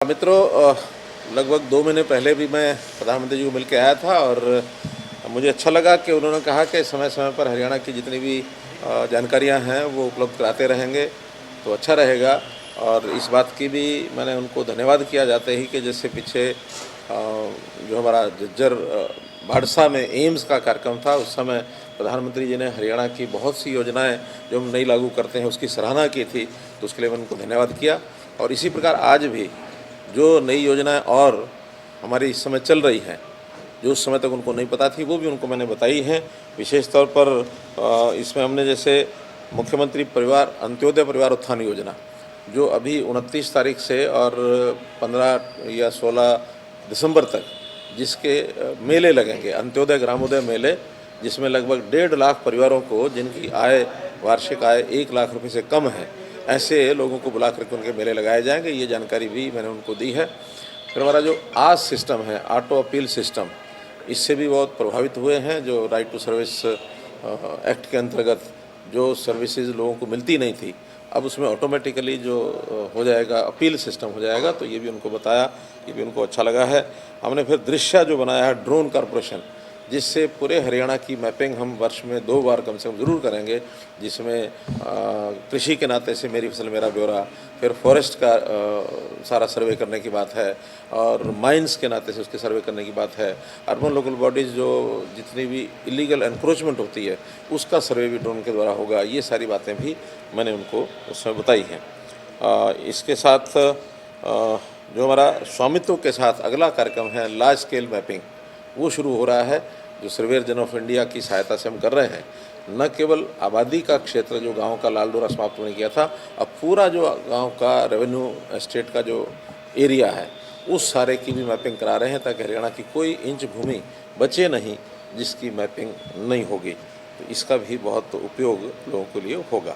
मित्रों, लगभग 2 महीने पहले भी मैं प्रधानमंत्री जी को मिल के आया था और मुझे अच्छा लगा कि उन्होंने कहा कि समय समय पर हरियाणा की जितनी भी जानकारियां हैं वो उपलब्ध कराते रहेंगे तो अच्छा रहेगा। और इस बात की भी मैंने उनको धन्यवाद किया जाते ही कि जैसे पीछे जो हमारा झज्जर भाड़सा में एम्स का कार्यक्रम था, उस समय प्रधानमंत्री जी ने हरियाणा की बहुत सी योजनाएं जो हम नई लागू करते हैं उसकी सराहना की थी, तो उसके लिए मैंने उनको धन्यवाद किया। और इसी प्रकार आज भी जो नई योजनाएं और हमारी इस समय चल रही हैं, जो उस समय तक उनको नहीं पता थी, वो भी उनको मैंने बताई हैं। विशेष तौर पर इसमें हमने जैसे मुख्यमंत्री परिवार अंत्योदय परिवार उत्थान योजना, जो अभी 29 तारीख से और 15 या 16 दिसंबर तक जिसके मेले लगेंगे, अंत्योदय ग्रामोदय मेले, जिसमें लगभग 1.5 लाख परिवारों को जिनकी आय वार्षिक आय 1 लाख रुपए से कम है, ऐसे लोगों को बुला करके उनके मेले लगाए जाएंगे। ये जानकारी भी मैंने उनको दी है। फिर हमारा जो आज सिस्टम है, ऑटो अपील सिस्टम, इससे भी बहुत प्रभावित हुए हैं। जो राइट टू सर्विस एक्ट के अंतर्गत जो सर्विसेज लोगों को मिलती नहीं थी, अब उसमें ऑटोमेटिकली जो हो जाएगा, अपील सिस्टम हो जाएगा, तो ये भी उनको बताया, ये भी उनको अच्छा लगा है। हमने फिर दृश्य जो बनाया है ड्रोन कॉरपोरेशन, जिससे पूरे हरियाणा की मैपिंग हम वर्ष में 2 बार कम से कम ज़रूर करेंगे, जिसमें कृषि के नाते से मेरी फसल मेरा ब्यौरा, फिर फॉरेस्ट का सारा सर्वे करने की बात है, और माइंस के नाते से उसके सर्वे करने की बात है। अर्बन लोकल बॉडीज़ जो जितनी भी इलीगल एनक्रोचमेंट होती है उसका सर्वे भी ड्रोन के द्वारा होगा। ये सारी बातें भी मैंने उनको उसमें बताई हैं। इसके साथ जो हमारा स्वामित्व के साथ अगला कार्यक्रम है लार्ज स्केल मैपिंग, वो शुरू हो रहा है, जो सर्वेयर जनरल ऑफ इंडिया की सहायता से हम कर रहे हैं। न केवल आबादी का क्षेत्र, जो गांव का लाल डोरा समाप्त होने किया था, अब पूरा जो गांव का रेवेन्यू एस्टेट का जो एरिया है उस सारे की भी मैपिंग करा रहे हैं, ताकि हरियाणा की कोई इंच भूमि बचे नहीं जिसकी मैपिंग नहीं होगी। तो इसका भी बहुत उपयोग लोगों के लिए होगा।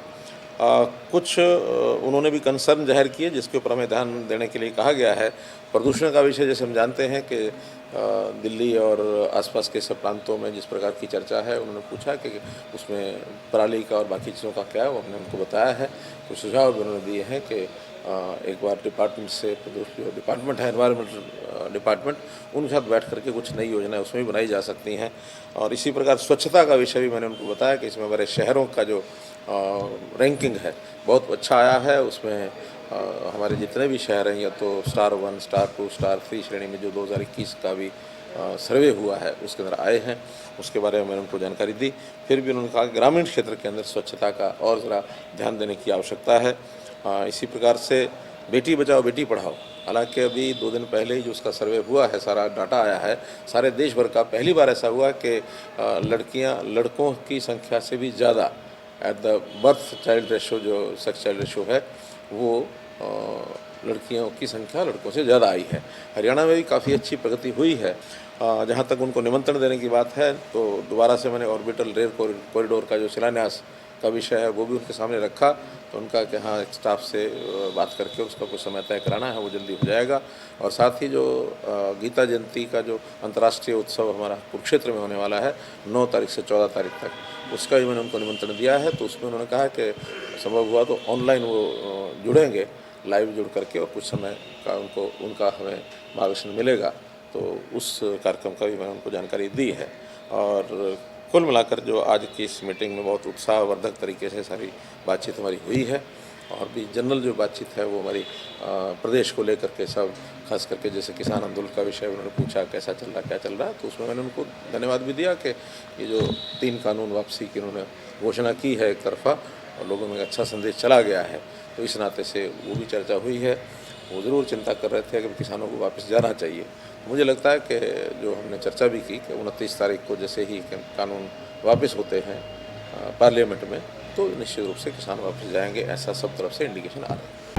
कुछ उन्होंने भी कंसर्न जाहिर किए, जिसके ऊपर हमें ध्यान देने के लिए कहा गया है। प्रदूषण का विषय जैसे हम जानते हैं कि दिल्ली और आसपास के सब प्रांतों में जिस प्रकार की चर्चा है, उन्होंने पूछा कि उसमें पराली का और बाकी चीज़ों का क्या है, वो हमने उनको बताया है। कुछ सुझाव भी उन्होंने दिए हैं कि एक बार डिपार्टमेंट से, जो डिपार्टमेंट है एनवायरमेंटल डिपार्टमेंट, उनके साथ बैठ करके कुछ नई योजनाएं उसमें भी बनाई जा सकती हैं। और इसी प्रकार स्वच्छता का विषय भी मैंने उनको बताया कि इसमें हमारे शहरों का जो रैंकिंग है बहुत अच्छा आया है। उसमें हमारे जितने भी शहर हैं, या तो स्टार 1, स्टार 2, स्टार 3 श्रेणी में जो 2021 का भी सर्वे हुआ है उसके अंदर आए हैं, उसके बारे में मैंने उनको जानकारी दी। फिर भी उन्होंने कहा कि ग्रामीण क्षेत्र के अंदर स्वच्छता का और ज़रा ध्यान देने की आवश्यकता है। इसी प्रकार से बेटी बचाओ बेटी पढ़ाओ, हालांकि अभी 2 दिन पहले ही जो उसका सर्वे हुआ है, सारा डाटा आया है सारे देश भर का, पहली बार ऐसा हुआ कि लड़कियां लड़कों की संख्या से भी ज़्यादा at the birth child ratio, जो सेक्स चाइल्ड रेशो है, वो लड़कियों की संख्या लड़कों से ज़्यादा आई है। हरियाणा में भी काफ़ी अच्छी प्रगति हुई है। जहाँ तक उनको निमंत्रण देने की बात है, तो दोबारा से मैंने ऑर्बिटल रेल कॉरिडोर का जो शिलान्यास का विषय है वो भी उनके सामने रखा। तो उनका कि हाँ, एक स्टाफ से बात करके उसका कुछ समय तय कराना है, वो जल्दी हो जाएगा। और साथ ही जो गीता जयंती का जो अंतर्राष्ट्रीय उत्सव हमारा कुरुक्षेत्र में होने वाला है 9 तारीख से 14 तारीख तक, उसका भी मैंने उनको निमंत्रण दिया है। तो उसमें उन्होंने कहा कि संभव हुआ तो ऑनलाइन वो जुड़ेंगे, लाइव जुड़ करके, और कुछ समय का उनका हमें मार्गदर्शन मिलेगा। तो उस कार्यक्रम का भी मैंने उनको जानकारी दी है। और कुल मिलाकर जो आज की इस मीटिंग में बहुत उत्साहवर्धक तरीके से सारी बातचीत हमारी हुई है। और भी जनरल जो बातचीत है वो हमारी प्रदेश को लेकर के, सब खास करके जैसे किसान आंदोलन का विषय उन्होंने पूछा कैसा चल रहा, क्या चल रहा है, तो उसमें मैंने उनको धन्यवाद भी दिया कि ये जो 3 कानून वापसी की उन्होंने घोषणा की है एक तरफा, और लोगों में अच्छा संदेश चला गया है, तो इस नाते से वो भी चर्चा हुई है। वो ज़रूर चिंता कर रहे थे कि किसानों को वापस जाना चाहिए। मुझे लगता है कि जो हमने चर्चा भी की कि 29 तारीख को जैसे ही कानून वापस होते हैं पार्लियामेंट में, तो निश्चित रूप से किसान वापस जाएंगे, ऐसा सब तरफ से इंडिकेशन आ रहा है।